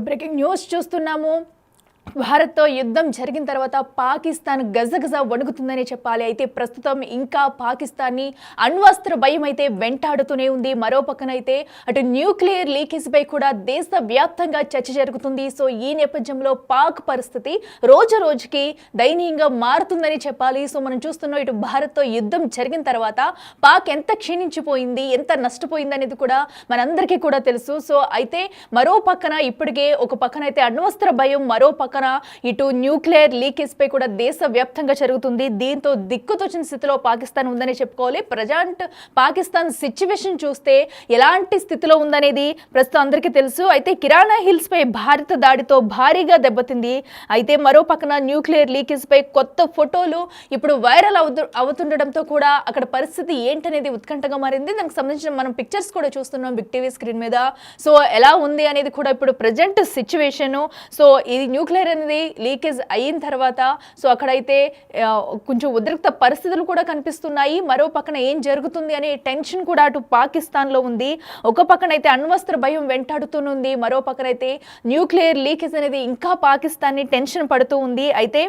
Breaking news చూస్తున్నాము. భారత్తో యుద్ధం జరిగిన తర్వాత పాకిస్తాన్ గజగజ వణుకుతుందని చెప్పాలి. అయితే ప్రస్తుతం ఇంకా పాకిస్తాన్ని అణ్వస్త్ర భయం అయితే వెంటాడుతూనే ఉంది. మరో పక్కనైతే అటు న్యూక్లియర్ లీకేజ్ పై కూడా దేశవ్యాప్తంగా చర్చ జరుగుతుంది. సో ఈ నేపథ్యంలో పాక్ పరిస్థితి రోజు రోజుకి దయనీయంగా మారుతుందని చెప్పాలి. సో మనం చూస్తున్నాం, ఇటు భారత్తో యుద్ధం జరిగిన తర్వాత పాక్ ఎంత క్షీణించిపోయింది, ఎంత నష్టపోయింది అనేది కూడా మనందరికీ కూడా తెలుసు. సో అయితే మరో పక్కన ఇప్పటికే ఒక పక్కన అయితే అణ్వస్త్ర భయం, మరో పక్కన ఇటు న్యూక్లియర్ లీకేజ్ పై కూడా దేశవ్యాప్తంగా జరుగుతుంది. దీంతో దిక్కుతోచిన స్థితిలో పాకిస్తాన్ ఉందని చెప్పుకోవాలి. ప్రజెంట్ పాకిస్తాన్ సిచ్యువేషన్ చూస్తే ఎలాంటి స్థితిలో ఉందనేది ప్రస్తుతం అందరికీ తెలుసు. అయితే కిరాణా హిల్స్ పై భారత దాడితో భారీగా దెబ్బతింది. అయితే మరో పక్కన న్యూక్లియర్ లీకేజ్ పై కొత్త ఫోటోలు ఇప్పుడు వైరల్ అవుతుండటంతో కూడా అక్కడ పరిస్థితి ఏంటనేది ఉత్కంఠగా మారింది. దానికి సంబంధించిన మనం పిక్చర్స్ కూడా చూస్తున్నాం బిగ్ టీవీ స్క్రీన్ మీద. సో ఎలా ఉంది అనేది కూడా ఇప్పుడు ప్రజెంట్ సిచ్యువేషన్. సో ఇది న్యూక్లియర్ అనేది లీకేజ్ అయిన తర్వాత సో అక్కడైతే కొంచెం ఉద్రిక్త పరిస్థితులు కూడా కనిపిస్తున్నాయి. మరో పక్కన ఏం జరుగుతుంది అనే టెన్షన్ కూడా అటు పాకిస్తాన్లో ఉంది. ఒక పక్కన అయితే అణ్వస్త్ర భయం వెంటాడుతూనుంది, మరో పక్కన అయితే న్యూక్లియర్ లీకేజ్ అనేది ఇంకా పాకిస్తాన్ని టెన్షన్ పడుతూ ఉంది. అయితే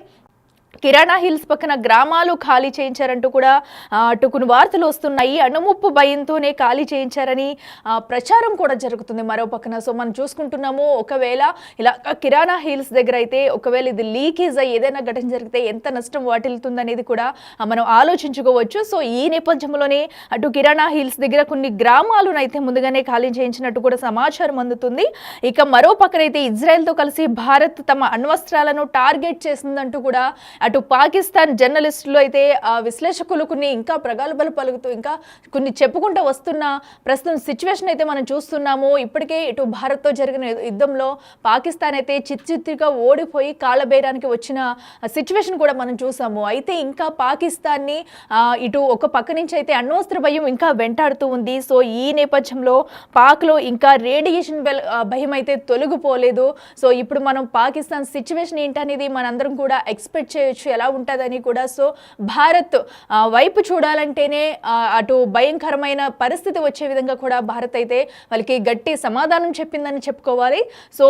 కిరాణా హిల్స్ పక్కన గ్రామాలు ఖాళీ చేయించారంటూ కూడా అటు కొన్ని వార్తలు వస్తున్నాయి. అణుముప్పు భయంతోనే ఖాళీ చేయించారని ప్రచారం కూడా జరుగుతుంది మరో పక్కన. సో మనం చూసుకుంటున్నాము, ఒకవేళ ఇలా కిరాణా హిల్స్ దగ్గర అయితే ఒకవేళ ఇది లీకేజ్ అయ్యి ఏదైనా ఘటన జరిగితే ఎంత నష్టం వాటిల్తుంది అనేది కూడా మనం ఆలోచించుకోవచ్చు. సో ఈ నేపథ్యంలోనే అటు కిరాణా హిల్స్ దగ్గర కొన్ని గ్రామాలను అయితే ముందుగానే ఖాళీ చేయించినట్టు కూడా సమాచారం అందుతుంది. ఇక మరో పక్కనైతే ఇజ్రాయెల్తో కలిసి భారత్ తమ అణ్వస్త్రాలను టార్గెట్ చేసిందంటూ కూడా అటు పాకిస్తాన్ జర్నలిస్టులు అయితే విశ్లేషకులు కొన్ని ఇంకా ప్రగల్భాలు పలుకుతూ ఇంకా కొన్ని చెప్పుకుంటూ వస్తున్న ప్రస్తుతం సిచ్యువేషన్ అయితే మనం చూస్తున్నాము. ఇప్పటికే ఇటు భారత్తో జరిగిన యుద్ధంలో పాకిస్తాన్ అయితే చిత్తుగా ఓడిపోయి కాళ్ళబేరానికి వచ్చిన సిచ్యువేషన్ కూడా మనం చూసాము. అయితే ఇంకా పాకిస్తాన్ని ఇటు ఒక పక్క నుంచి అయితే అణ్వస్త్ర భయం ఇంకా వెంటాడుతూ ఉంది. సో ఈ నేపథ్యంలో పాక్లో ఇంకా రేడియేషన్ భయం అయితే తొలగిపోలేదు. సో ఇప్పుడు మనం పాకిస్తాన్ సిచ్యువేషన్ ఏంటనేది మనందరం కూడా ఎక్స్పెక్ట్ చేయొచ్చు ఎలా ఉంటుందని కూడా. సో భారత్ వైపు చూడాలంటేనే అటు భయంకరమైన పరిస్థితి వచ్చే విధంగా కూడా భారత్ అయితే వాళ్ళకి గట్టి సమాధానం చెప్పిందని చెప్పుకోవాలి. సో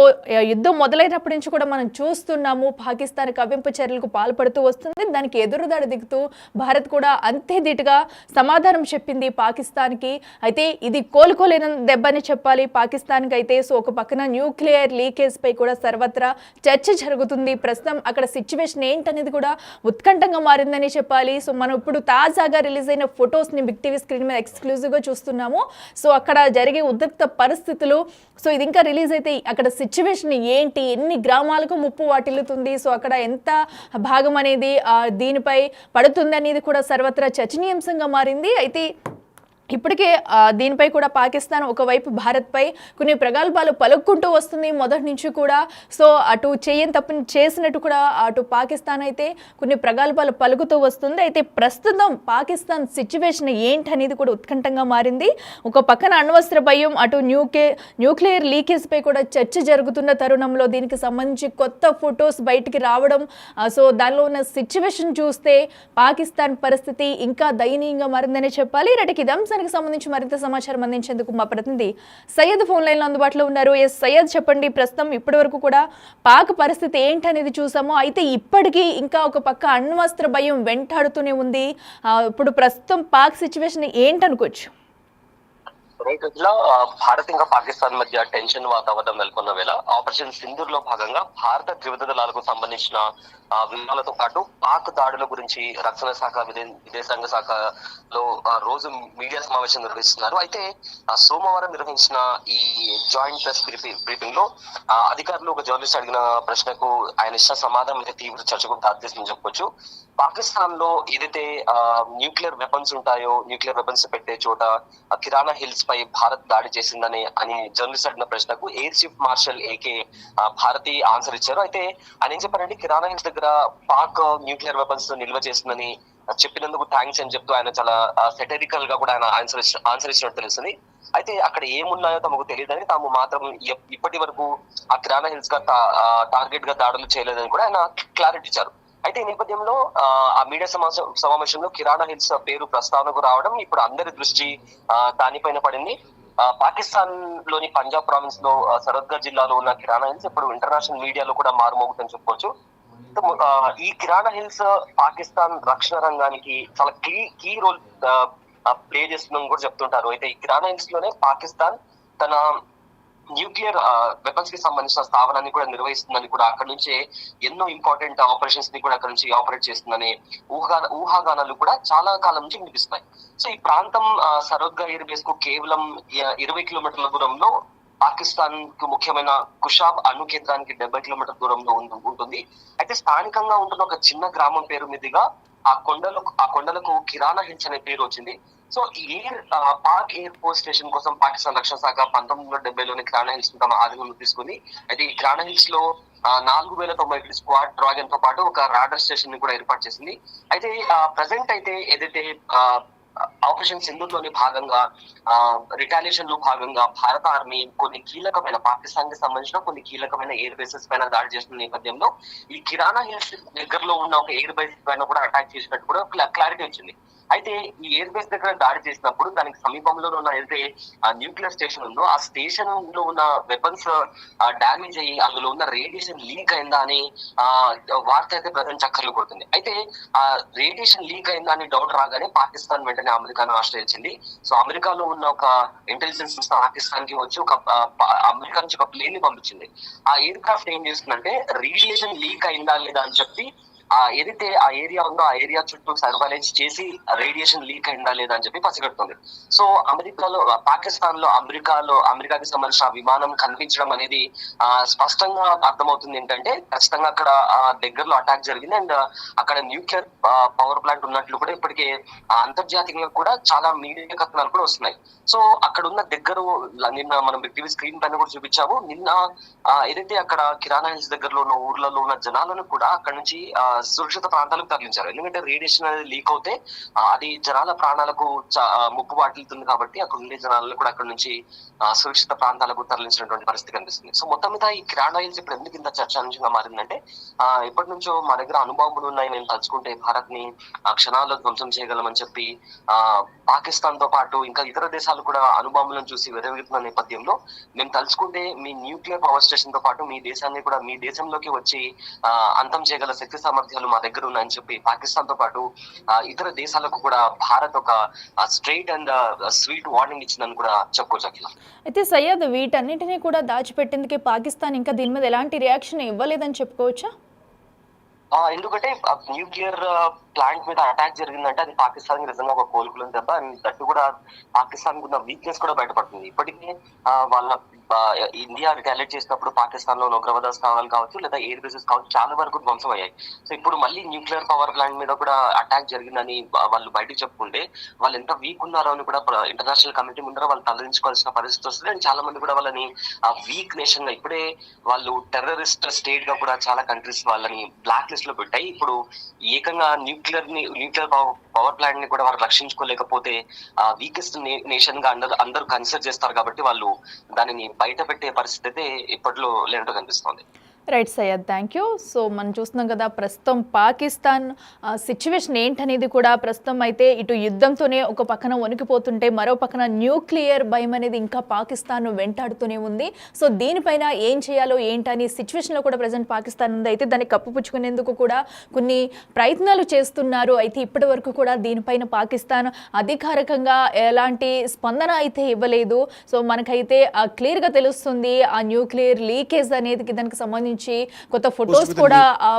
యుద్ధం మొదలైనప్పటి నుంచి కూడా మనం చూస్తున్నాము, పాకిస్తాన్ కవ్వింపు చర్యలకు పాల్పడుతూ వస్తుంది. దానికి ఎదురుదాడి దిగుతూ భారత్ కూడా అంతే ధీటుగా సమాధానం చెప్పింది పాకిస్తాన్కి. అయితే ఇది కోలుకోలేని దెబ్బని చెప్పాలి పాకిస్తాన్కి అయితే. సో ఒక పక్కన న్యూక్లియర్ లీకేజ్ పై కూడా సర్వత్రా చర్చ జరుగుతుంది. ప్రస్తుతం అక్కడ సిచ్యువేషన్ ఏంటనేది కూడా ఉత్కంఠంగా మారిందని చెప్పాలి. సో మనం ఇప్పుడు తాజాగా రిలీజ్ అయిన ఫొటోస్ని బిగ్ టీవీ స్క్రీన్ మీద ఎక్స్క్లూజివ్గా చూస్తున్నాము. సో అక్కడ జరిగే ఉద్రిక్త పరిస్థితులు, సో ఇది ఇంకా రిలీజ్ అయితే అక్కడ సిచ్యువేషన్ ఏంటి, ఎన్ని గ్రామాలకు ముప్పు వాటిల్లుతుంది, సో అక్కడ ఎంత భాగం అనేది దీనిపై పడుతుంది అనేది కూడా సర్వత్రా చర్చనీయాంశంగా మారింది. అయితే ఇప్పటికే దీనిపై కూడా పాకిస్తాన్ ఒకవైపు భారత్పై కొన్ని ప్రగల్భాలు పలుక్కుంటూ వస్తుంది మొదటి నుంచి కూడా. సో అటు చేయని తప్పుని చేసినట్టు కూడా అటు పాకిస్తాన్ అయితే కొన్ని ప్రగల్భాలు పలుకుతూ వస్తుంది. అయితే ప్రస్తుతం పాకిస్తాన్ సిచ్యువేషన్ ఏంటనేది కూడా ఉత్కంఠంగా మారింది. ఒక పక్కన అణ్వస్త్ర భయం, అటు న్యూక్లియర్ లీకేజ్ పై కూడా చర్చ జరుగుతున్న తరుణంలో దీనికి సంబంధించి కొత్త ఫొటోస్ బయటికి రావడం, సో దానిలో ఉన్న సిచ్యువేషన్ చూస్తే పాకిస్తాన్ పరిస్థితి ఇంకా దయనీయంగా మారిందని చెప్పాలి. ఇలాంటి ఇదంశానికి సంబంధించి మరింత సమాచారం అందించేందుకు మా ప్రతినిధి సయ్యద్ ఫోన్ లైన్ లో అందుబాటులో ఉన్నారు. ఎస్ సయ్యద్, చెప్పండి, ప్రస్తుతం ఇప్పటి వరకు కూడా పాక్ పరిస్థితి ఏంటనేది చూసాము. అయితే ఇప్పటికీ ఇంకా ఒక పక్క అణ్వస్త్ర భయం వెంటాడుతూనే ఉంది. ఇప్పుడు ప్రస్తుతం పాక్ సిచ్యువేషన్ ఏంటనుకోవచ్చు? ఇలా భారత్ ఇంకా పాకిస్తాన్ మధ్య టెన్షన్ వాతావరణం నెలకొన్న వేళ ఆపరేషన్ సింధూర్ లో భాగంగా భారత త్రివిధ దళాలకు సంబంధించిన వివరాలతో పాటు పాక్ దాడుల గురించి రక్షణ శాఖ, విదేశాంగ శాఖలో రోజు మీడియా సమావేశం నిర్వహిస్తున్నారు. అయితే సోమవారం నిర్వహించిన ఈ జాయింట్ ప్రెస్ బ్రీఫింగ్ లో అధికారులు ఒక జర్నలిస్ట్ అడిగిన ప్రశ్నకు ఆయన ఇచ్చిన సమాధానం అయితే తీవ్ర చర్చకు దారితీస్తుందని చెప్పొచ్చు. పాకిస్తాన్ లో ఏదైతే న్యూక్లియర్ వెపన్స్ ఉంటాయో, న్యూక్లియర్ వెపన్స్ పెట్టే చోట కిరాణా హిల్స్ పై భారత్ దాడి చేసిందని అని జర్నలిస్ట్ అడిగిన ప్రశ్నకు air chief marshal AK Bharati answer ఇచ్చారు. అయితే ఆయన ఏం చెప్పారంటే, కిరాణా హిల్స్ దగ్గర పాక్ న్యూక్లియర్ వెపన్స్ నిల్వ చేసిందని చెప్పినందుకు థ్యాంక్స్ అని చెప్తూ ఆయన చాలా సెటరికల్ గా కూడా ఆయన ఆన్సర్ ఇచ్చినట్టు తెలుస్తుంది. అయితే అక్కడ ఏమున్నాయో తమకు తెలియదని, తాము మాత్రం ఇప్పటి వరకు ఆ కిరాణా హిల్స్ గా టార్గెట్ గా దాడులు చేయలేదని కూడా ఆయన క్లారిటీ ఇచ్చారు. అయితే ఈ నేపథ్యంలో ఆ మీడియా సమావేశంలో కిరాణా హిల్స్ పేరు ప్రస్తావనకు రావడం ఇప్పుడు అందరి దృష్టి దానిపైన పడింది. పాకిస్తాన్ లోని పంజాబ్ ప్రావిన్స్ లో సరద్గఢ్ జిల్లాలో ఉన్న కిరాణా హిల్స్ ఇప్పుడు ఇంటర్నేషనల్ మీడియాలో కూడా మారుమోగుతుందని చెప్పుకోవచ్చు. ఈ కిరాణా హిల్స్ పాకిస్తాన్ రక్షణ రంగానికి చాలా కీ రోల్ ప్లే చేస్తుందని కూడా చెప్తుంటారు. అయితే ఈ కిరాణా హిల్స్ లోనే పాకిస్తాన్ తన న్యూక్లియర్ వెపన్స్ కి సంబంధించిన స్థావరాన్ని కూడా నిర్వహిస్తుందని కూడా అక్కడ నుంచే ఎన్నో ఇంపార్టెంట్ ఆపరేషన్స్ ని కూడా అక్కడ నుంచి ఆపరేట్ చేస్తుందని ఊహాగానాలు కూడా చాలా కాలం నుంచి వినిపిస్తున్నాయి. సో ఈ ప్రాంతం సరద్గఢ్ ఎయిర్ బేస్ కు కేవలం 20 కిలోమీటర్ల దూరంలో, పాకిస్తాన్ కు ముఖ్యమైన కుషాబ్ అణు కేంద్రానికి 70 కిలోమీటర్ల దూరంలో ఉంటుంది. అయితే స్థానికంగా ఉంటున్న ఒక చిన్న గ్రామం పేరు మీదుగా ఆ కొండలకు కిరాణా హిల్స్ అనే పేరు వచ్చింది. So Pak air force station కోసం పాకిస్తాన్ రక్షణ శాఖ 1970లోని కిరాణా హిల్స్ తమ ఆధీనంలో తీసుకుంది. అయితే ఈ కిరాణా హిల్స్ లో 4091 స్క్వాడ్ డ్రాగన్ తో పాటు ఒక రాడర్ స్టేషన్ ని కూడా ఏర్పాటు చేసింది. అయితే ప్రెసెంట్ అయితే ఏదైతే ఆపరేషన్ సింధూర్ లోని భాగంగా రిటాలియేషన్ లో భాగంగా భారత ఆర్మీ కొన్ని కీలకమైన పాకిస్తాన్ కి సంబంధించిన కొన్ని కీలకమైన ఎయిర్ బేసెస్ పైన దాడి చేసిన నేపథ్యంలో ఈ కిరాణా హిల్స్ దగ్గరలో ఉన్న ఒక ఎయిర్ బేస్ పైన కూడా అటాక్ చేసినట్టు కూడా క్లారిటీ వచ్చింది. అయితే ఈ ఎయిర్ బేస్ దగ్గర దాడి చేసినప్పుడు దానికి సమీపంలో ఉన్న ఏదైతే న్యూక్లియర్ స్టేషన్ ఉందో ఆ స్టేషన్ లో ఉన్న వెపన్స్ డ్యామేజ్ అయ్యి అందులో ఉన్న రేడియేషన్ లీక్ అయిందా అని వార్త అయితే ప్రజెంట్ చక్కర్లు కొడుతుంది. అయితే ఆ రేడియేషన్ లీక్ అయిందా అని డౌట్ రాగానే పాకిస్తాన్ వెంటనే అమెరికాను ఆశ్రయించింది. సో అమెరికాలో ఉన్న ఒక ఇంటెలిజెన్స్ సంస్థ పాకిస్తాన్ కి వచ్చి అమెరికా నుంచి ఒక ప్లేన్ ని పంపించింది. ఆ ఎయిర్ క్రాఫ్ట్ ఏం చేస్తుందంటే రేడియేషన్ లీక్ అయిందా లేదా అని చెప్పి ఏదైతే ఆ ఏరియా ఉందో ఆ ఏరియా చుట్టూ సర్వైలెన్స్ చేసి రేడియేషన్ లీక్ అయిందా లేదా అని చెప్పి పసిగడుతుంది. సో పాకిస్తాన్ లో అమెరికాకి సంబంధించిన విమానం కనిపించడం అనేది స్పష్టంగా అర్థమవుతుంది. ఏంటంటే ఖచ్చితంగా అక్కడ దగ్గరలో అటాక్ జరిగింది అండ్ అక్కడ న్యూక్లియర్ పవర్ ప్లాంట్ ఉన్నట్లు కూడా ఇప్పటికే అంతర్జాతీయంగా కూడా చాలా మీడియా కథనాలు కూడా వస్తున్నాయి. సో అక్కడ ఉన్న నిన్న మనం టీవీ స్క్రీన్ పైన కూడా చూపించాము. నిన్న ఏదైతే అక్కడ కిరాణా హిల్స్ దగ్గరలో ఉన్న ఊర్లలో ఉన్న జనాలను కూడా అక్కడ నుంచి సురక్షిత ప్రాంతాలకు తరలించారు. ఎందుకంటే రేడియేషన్ అనేది లీక్ అవుతే అది జనాల ప్రాణాలకు ముప్పు వాటిల్తుంది కాబట్టి అక్కడ ఉండే జనాలను కూడా అక్కడ నుంచి సురక్షిత ప్రాంతాలకు తరలించినటువంటి పరిస్థితి కనిపిస్తుంది. సో మొత్తం మీద ఈ కిరాణా హిల్స్ ఇప్పుడు ఎందుకు ఇంత చర్చాంశంగా మారిందంటే ఎప్పటి నుంచో మా దగ్గర అణుబాంబులు ఉన్నాయి, మేము తలుచుకుంటే భారత్ ని క్షణాల్లో ధ్వంసం చేయగలమని చెప్పి పాకిస్తాన్ తో పాటు ఇంకా ఇతర దేశాలు కూడా అణుబాంబులను చూసి వెరవెగుతున్న నేపథ్యంలో మేము తలుచుకుంటే మీ న్యూక్లియర్ పవర్ స్టేషన్ తో పాటు మీ దేశాన్ని కూడా మీ దేశంలోకి వచ్చి అంతం చేయగల శక్తి సామర్థ్యాలు మా దగ్గర ఉన్నాయని చెప్పి పాకిస్తాన్ తో పాటు ఇతర దేశాలకు కూడా భారత్ ఒక స్ట్రైట్ అండ్ స్వీట్ వార్నింగ్ ఇచ్చిందని కూడా చెప్పుకోవచ్చు. అఖిల, అయితే సయ్యద్, వీటన్నిటినీ కూడా దాచిపెట్టేందుకే పాకిస్తాన్ ఇంకా దీని మీద ఎలాంటి రియాక్షన్ ఇవ్వలేదని చెప్పుకోవచ్చా? ఎందుకంటే న్యూక్లియర్ ప్లాంట్ మీద అటాక్ జరిగిందంటే అది పాకిస్తాన్ నిజంగా ఒక కోలుకులని దెబ్బ. దట్టు కూడా పాకిస్తాన్ ఉన్న వీక్నెస్ కూడా బయటపడుతుంది. ఇప్పటికే వాళ్ళ ఇండియా రిటాలియేట్ చేసినప్పుడు పాకిస్తాన్ లో ఉగ్రవాద స్థావరాలు కావచ్చు లేదా ఎయిర్ బేసెస్ కావచ్చు చాలా వరకు ధ్వంసం అయ్యాయి. సో ఇప్పుడు మళ్ళీ న్యూక్లియర్ పవర్ ప్లాంట్ మీద కూడా అటాక్ జరిగిందని వాళ్ళు బయటకు చెప్పుకుంటే వాళ్ళు ఎంత వీక్ ఉన్నారో అని కూడా ఇంటర్నేషనల్ కమిటీ ముందర వాళ్ళు తరలించుకోవాల్సిన పరిస్థితి వస్తుంది. అండ్ చాలా మంది కూడా వాళ్ళని వీక్ నేషన్ గా ఇప్పుడే వాళ్ళు టెర్రరిస్ట్ స్టేట్ గా కూడా చాలా కంట్రీస్ వాళ్ళని బ్లాక్ లిస్ట్ లో పెట్టాయి. ఇప్పుడు ఏకంగా న్యూక్లియర్ పవర్ ప్లాంట్ ని కూడా వారు రక్షించుకోలేకపోతే వీకెస్ట్ నేషన్ గా అందరూ కన్సిడర్ చేస్తారు కాబట్టి వాళ్ళు దానిని బయట పెట్టే పరిస్థితి అయితే ఇప్పట్లో లేనట్టు కనిపిస్తోంది. Right Syed, thank you. So మనం చూస్తున్నాం కదా ప్రస్తుతం పాకిస్తాన్ సిచ్యువేషన్ ఏంటనేది కూడా ప్రస్తుతం అయితే ఇటు యుద్ధంతోనే ఒక పక్కన వణికిపోతుంటే మరో పక్కన న్యూక్లియర్ భయం అనేది ఇంకా పాకిస్తాన్ వెంటాడుతూనే ఉంది. సో దీనిపైన ఏం చేయాలో ఏంటని సిచ్యువేషన్లో కూడా ప్రజెంట్ పాకిస్తాన్ ఉంది. అయితే దాన్ని కప్పుపుచ్చుకునేందుకు కూడా కొన్ని ప్రయత్నాలు చేస్తున్నారు. అయితే ఇప్పటి వరకు కూడా దీనిపైన పాకిస్తాన్ అధికారికంగా ఎలాంటి స్పందన అయితే ఇవ్వలేదు. సో మనకైతే క్లియర్గా తెలుస్తుంది ఆ న్యూక్లియర్ లీకేజ్ అనేది దానికి సంబంధించి కొత్త ఫొటోస్ కూడా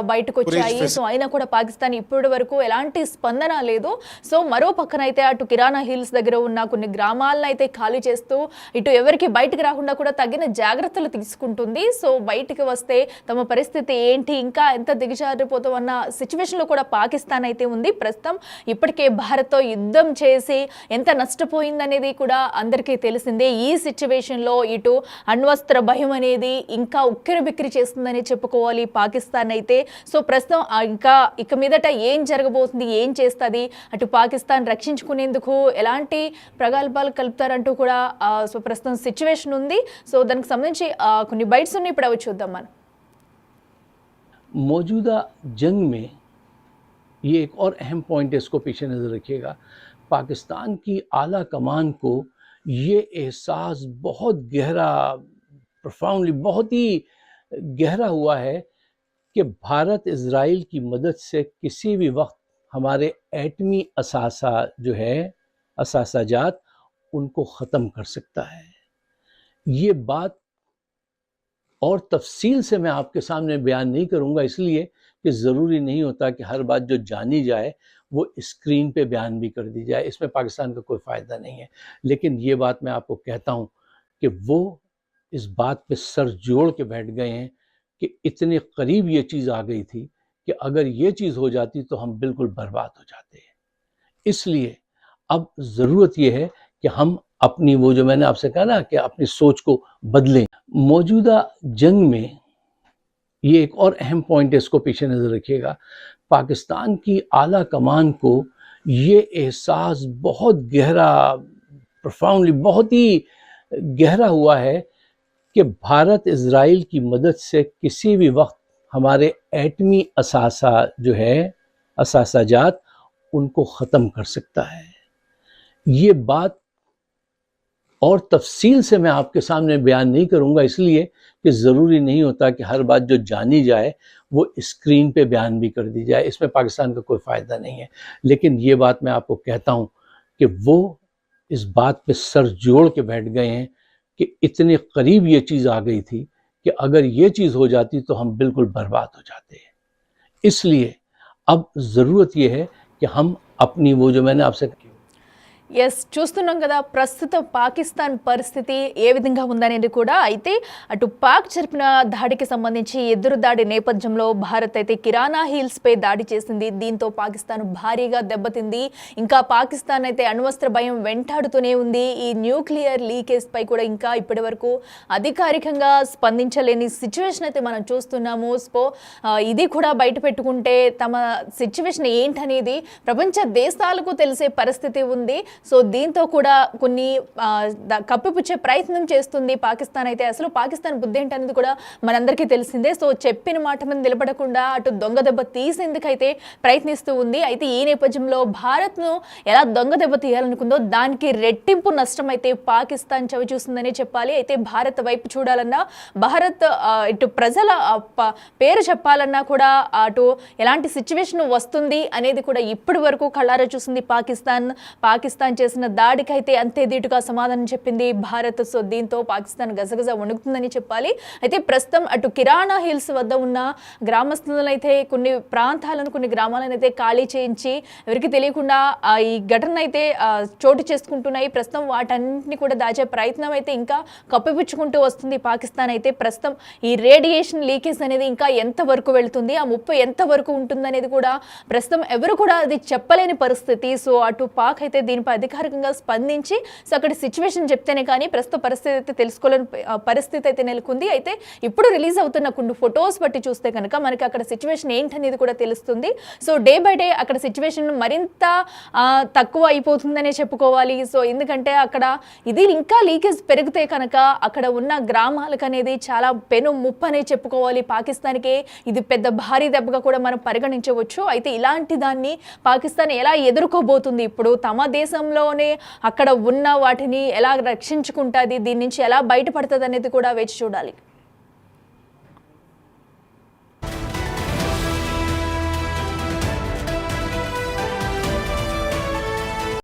బయటకు వచ్చాయి. సో అయినా కూడా పాకిస్తాన్ ఇప్పటి వరకు ఎలాంటి స్పందన లేదు. సో మరో పక్కన అయితే అటు కిరాణా హిల్స్ దగ్గర ఉన్న కొన్ని గ్రామాలను అయితే ఖాళీ చేస్తూ ఇటు ఎవరికి బయటకు రాకుండా కూడా తగిన జాగ్రత్తలు తీసుకుంటుంది. సో బయటికి వస్తే తమ పరిస్థితి ఏంటి, ఇంకా ఎంత దిగజారిపోతామన్న సిచ్యువేషన్లో కూడా పాకిస్తాన్ అయితే ఉంది. ప్రస్తుతం ఇప్పటికే భారత్తో యుద్ధం చేసి ఎంత నష్టపోయిందనేది కూడా అందరికీ తెలిసిందే. ఈ సిచ్యువేషన్లో ఇటు అణ్వస్త్ర భయం అనేది ఇంకా ఉక్కిరి బిక్కిరి చేస్తుందని చెప్పుకోవాలి పాకిస్తాన్ అయితే. సో ప్రస్తుతం ఇక మీదట ఏం జరగబోతుంది, ఏం చేస్తుంది, అటు పాకిస్తాన్ రక్షించుకునేందుకు ఎలాంటి ప్రగల్భాలు కలుపుతారంటూ కూడా సో ప్రస్తుతం సిచ్యువేషన్ ఉంది. సో దానికి సంబంధించి కొన్ని బైట్స్ ఉన్నాయి, ఇప్పుడు అవి చూద్దాం మనం. मौजूदा जंग में ये एक और अहम पॉइंट है, इसको पीछे नज़र रखिएगा, पाकिस्तान की आला कमान को ये एहसास बहुत गहरा, प्रोफाउंडली, बहुत ही गहरा हुआ है कि भारत इज़राइल की मदद से किसी भी वक्त हमारे एटमी असासा जो है, असासाजात, उनको ख़त्म कर सकता है। ये बात और तफसील से मैं आपके सामने बयान नहीं करूँगा, इसलिए कि ज़रूरी नहीं होता कि हर बात जो जानी जाए वो स्क्रीन पे बयान भी कर दी जाए। इसमें पाकिस्तान का कोई फ़ायदा नहीं है। लेकिन ये बात मैं आपको कहता हूँ कि वो इस बात पे सर जोड़ के बैठ गए हैं कि इतने करीब ये चीज़ आ गई थी कि अगर ये चीज़ हो जाती तो हम बिल्कुल बर्बाद हो जाते। इसलिए अब ज़रूरत ये है कि हम अपनी, वो जो मैंने आपसे कहा ना, कि अपनी सोच को बदलें। मौजूदा जंग में ये एक और अहम पॉइंट है, इसको पीछे नज़र रखिएगा। पाकिस्तान की आला कमान को ये एहसास बहुत गहरा, प्रोफाउंडली, बहुत ही गहरा हुआ है कि भारत इज़राइल की मदद से किसी भी वक्त हमारे एटमी असासा जो है, असासाजात, उनको ख़त्म कर सकता है। ये बात और तफसील से मैं आपके सामने बयान नहीं करूँगा, इसलिए कि ज़रूरी नहीं होता कि हर बात जो जानी जाए वो स्क्रीन पे बयान भी कर दी जाए। इसमें पाकिस्तान का कोई फ़ायदा नहीं है। लेकिन ये बात मैं आपको कहता हूँ कि वो इस बात पे सर जोड़ के बैठ गए हैं कि इतने करीब ये चीज़ आ गई थी कि अगर ये चीज़ हो जाती तो हम बिल्कुल बर्बाद हो जाते। इसलिए अब ज़रूरत ये है कि हम अपनी, वो जो मैंने आपसे ఎస్ చూస్తున్నాం కదా ప్రస్తుతం పాకిస్తాన్ పరిస్థితి ఏ విధంగా ఉందనేది కూడా. అయితే అటు పాక్ జరిపిన దాడికి సంబంధించి ఎదురు దాడి నేపథ్యంలో భారత్ అయితే కిరాణా హిల్స్పై దాడి చేసింది. దీంతో పాకిస్తాన్ భారీగా దెబ్బతింది. ఇంకా పాకిస్తాన్ అయితే అణ్వస్త్ర భయం వెంటాడుతూనే ఉంది. ఈ న్యూక్లియర్ లీకేజ్ పై కూడా ఇంకా ఇప్పటి వరకు అధికారికంగా స్పందించలేని సిచ్యువేషన్ అయితే మనం చూస్తున్నాము. సో ఇది కూడా బయట పెట్టుకుంటే తమ సిచ్యువేషన్ ఏంటనేది ప్రపంచ దేశాలకు తెలిసే పరిస్థితి ఉంది. సో దీంతో కూడా కొన్ని కప్పిపుచ్చే ప్రయత్నం చేస్తుంది పాకిస్తాన్. అయితే అసలు పాకిస్తాన్ బుద్ధి ఏంటనేది కూడా మనందరికీ తెలిసిందే. సో చెప్పిన మాట మీద నిలబడకుండా అటు దొంగ దెబ్బ తీసేందుకైతే ప్రయత్నిస్తూ ఉంది. అయితే ఈ నేపథ్యంలో భారత్ను ఎలా దొంగ దెబ్బ తీయాలనుకుందో దానికి రెట్టింపు నష్టం అయితే పాకిస్తాన్ చవి చూస్తుందనే చెప్పాలి. అయితే భారత్ వైపు చూడాలన్నా, భారత్ ఇటు ప్రజల పేరు చెప్పాలన్నా కూడా అటు ఎలాంటి సిచ్యువేషన్ వస్తుంది అనేది కూడా ఇప్పటి వరకు కళ్ళారా చూసింది పాకిస్తాన్ చేసిన దాడికైతే అంతే ధీటుగా సమాధానం చెప్పింది భారత్. సో దీంతో పాకిస్తాన్ గజగజ వణుకుతుందని చెప్పాలి. అయితే ప్రస్తుతం అటు కిరాణా హిల్స్ వద్ద ఉన్న గ్రామస్తులనైతే కొన్ని ప్రాంతాలను, కొన్ని గ్రామాలను అయితే ఖాళీ చేయించి ఎవరికి తెలియకుండా ఈ ఘటన అయితే చోటు చేసుకుంటున్నాయి. ప్రస్తుతం వాటన్నింటినీ కూడా దాచే ప్రయత్నం అయితే ఇంకా కప్పిపుచ్చుకుంటూ వస్తుంది పాకిస్తాన్. అయితే ప్రస్తుతం ఈ రేడియేషన్ లీకేజ్ అనేది ఇంకా ఎంత వరకు వెళుతుంది, ఆ ముప్పు ఎంత వరకు ఉంటుందనేది కూడా ప్రస్తుతం ఎవరు కూడా అది చెప్పలేని పరిస్థితి. సో అటు పాక్ అయితే దీనిపై అధికారికంగా స్పందించి సో అక్కడ సిచ్యువేషన్ చెప్తేనే కానీ ప్రస్తుత పరిస్థితి అయితే తెలుసుకోలేని పరిస్థితి అయితే నెలకొంది. అయితే ఇప్పుడు రిలీజ్ అవుతున్న కొన్ని ఫొటోస్ బట్టి చూస్తే కనుక మనకి అక్కడ సిచ్యువేషన్ ఏంటనేది కూడా తెలుస్తుంది. సో డే బై డే అక్కడ సిచ్యువేషన్ మరింత తక్కువ అయిపోతుందనే చెప్పుకోవాలి. సో ఎందుకంటే అక్కడ ఇది ఇంకా లీకేజ్ పెరిగితే కనుక అక్కడ ఉన్న గ్రామాలకు అనేది చాలా పెను ముప్పు అనే చెప్పుకోవాలి. పాకిస్తాన్కే ఇది పెద్ద భారీ దెబ్బగా కూడా మనం పరిగణించవచ్చు. అయితే ఇలాంటి దాన్ని పాకిస్తాన్ ఎలా ఎదుర్కోబోతుంది, ఇప్పుడు తమ దేశంలోనే అక్కడ ఉన్న వాటిని ఎలా రక్షించుకుంటుంది, దీని నుంచి ఎలా బయటపడుతుంది అనేది కూడా వేచి చూడాలి.